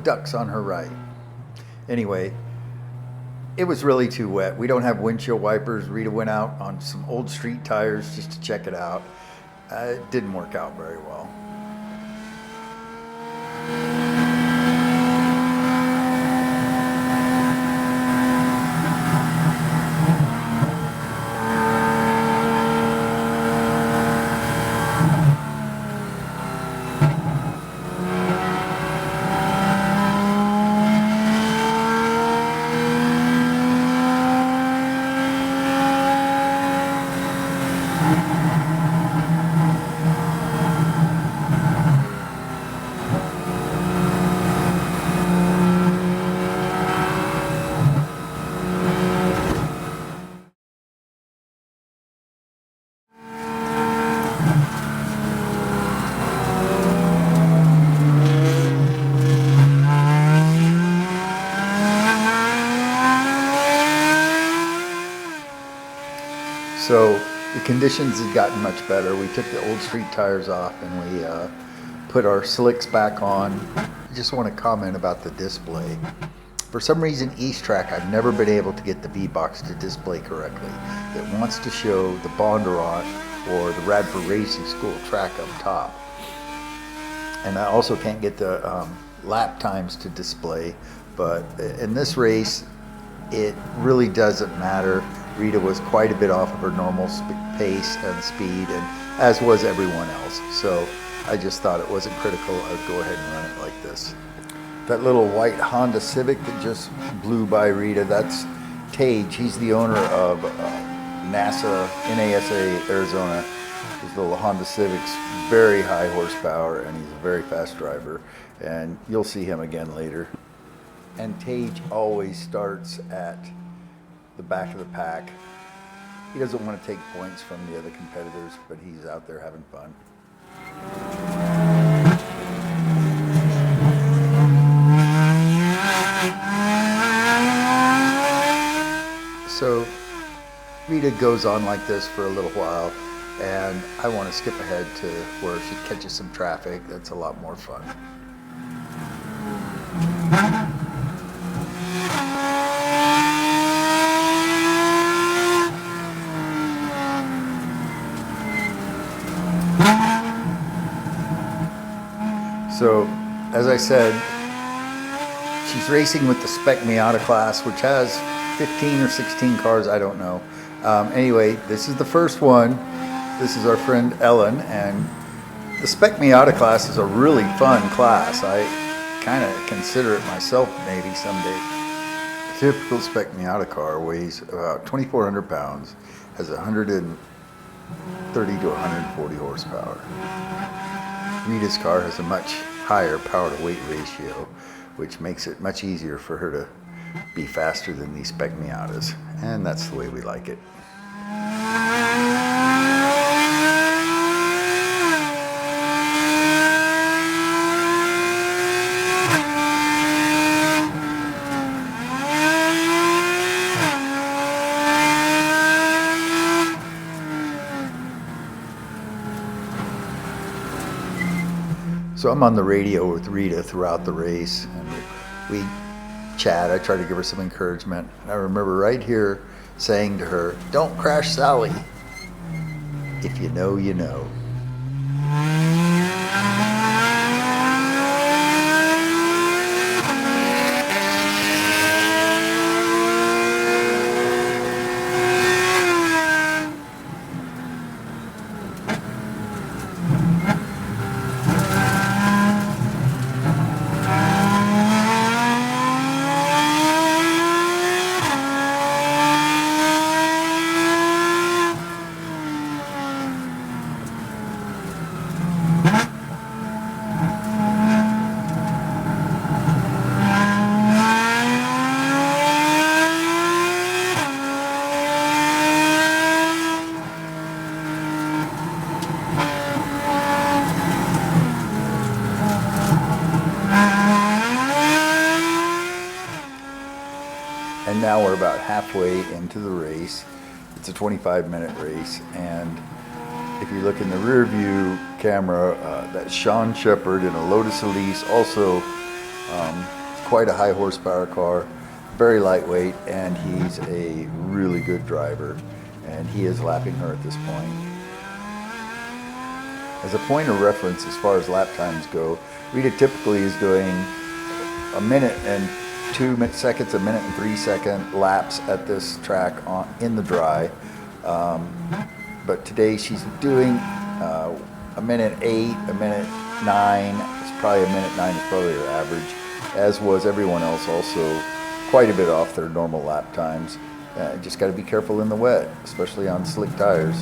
ducks on her right. Anyway, it was really too wet. We don't have windshield wipers. Rita went out on some old street tires just to check it out. It didn't work out very well. So the conditions had gotten much better. We took the old street tires off and we put our slicks back on. I just want to comment about the display. For some reason, East Track, I've never been able to get the V-Box to display correctly. It wants to show the Bondurant or the Radford Racing School track up top. And I also can't get the lap times to display, but in this race, it really doesn't matter. Rita was quite a bit off of her normal pace and speed, and as was everyone else. So I just thought it wasn't critical. I would go ahead and run it like this. That little white Honda Civic that just blew by Rita, that's Tage. He's the owner of NASA Arizona. His little Honda Civic's very high horsepower, and he's a very fast driver. And you'll see him again later. And Tage always starts at the back of the pack. He doesn't want to take points from the other competitors, but he's out there having fun. So Rita goes on like this for a little while, and I want to skip ahead to where she catches some traffic. That's a lot more fun. So, as I said, she's racing with the Spec Miata class, which has 15 or 16 cars, I don't know. Anyway, this is the first one. This is our friend Ellen, and the Spec Miata class is a really fun class. I kind of consider it myself maybe someday. A typical Spec Miata car weighs about 2,400 pounds, has 130 to 140 horsepower. Rita's car has a much higher power to weight ratio, which makes it much easier for her to be faster than these Spec Miatas, and that's the way we like it. So I'm on the radio with Rita throughout the race, and we chat. I try to give her some encouragement. And I remember right here saying to her, "Don't crash Sally. If you know, you know." And now we're about halfway into the race. It's a 25-minute race, and if you look in the rear view camera, that's Sean Shepard in a Lotus Elise, also Quite a high horsepower car, very lightweight, and he's a really good driver, and he is lapping her at this point. As a point of reference as far as lap times go, Rita typically is doing a minute and 2 seconds, a minute and 3 second laps at this track in the dry. But today she's doing a minute 8, a minute 9. It's probably a minute 9 is probably her average, as was everyone else, also quite a bit off their normal lap times. Just got to be careful in the wet, especially on slick tires.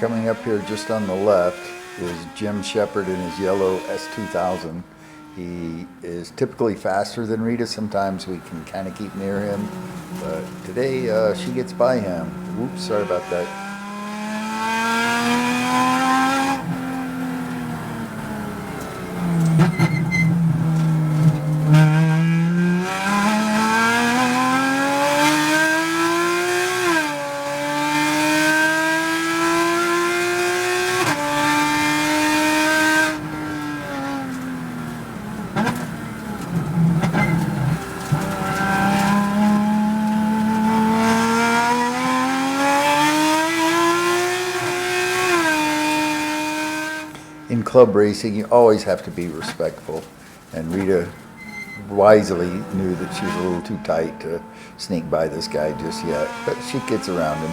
Coming up here just on the left is Jim Shepard in his yellow S2000. He is typically faster than Rita. Sometimes we can kind of keep near him, but today she gets by him. Whoops, sorry about that. In club racing, you always have to be respectful, and Rita wisely knew that she was a little too tight to sneak by this guy just yet, but she gets around him.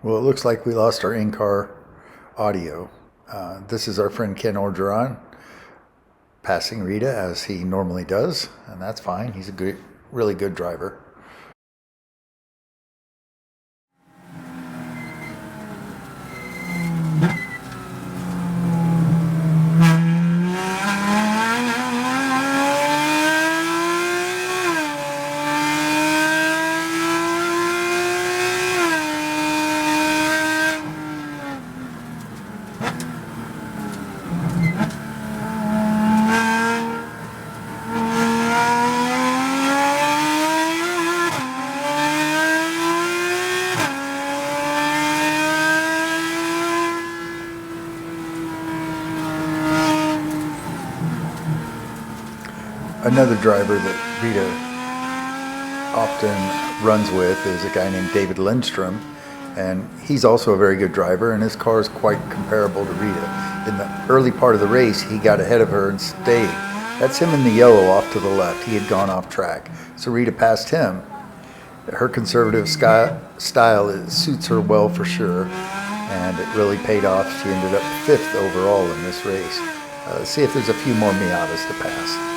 Well, it looks like we lost our in-car audio. This is our friend Ken Orgeron passing Rita as he normally does, and that's fine. He's a really good driver. Another driver that Rita often runs with is a guy named David Lindstrom, and he's also a very good driver, and his car is quite comparable to Rita. In the early part of the race, he got ahead of her and stayed. That's him in the yellow off to the left. He had gone off track, so Rita passed him. Her conservative style suits her well for sure, and it really paid off. She ended up 5th overall in this race. Let's see if there's a few more Miatas to pass.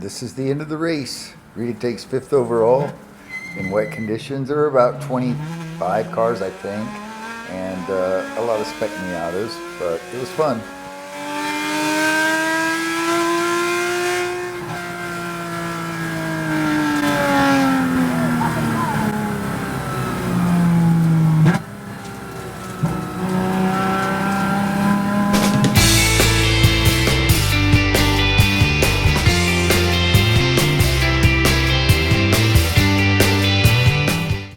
this is the end of the race. Rita takes 5th overall. In wet conditions, there were about 25 cars, I think, and a lot of spec Miatas, but it was fun.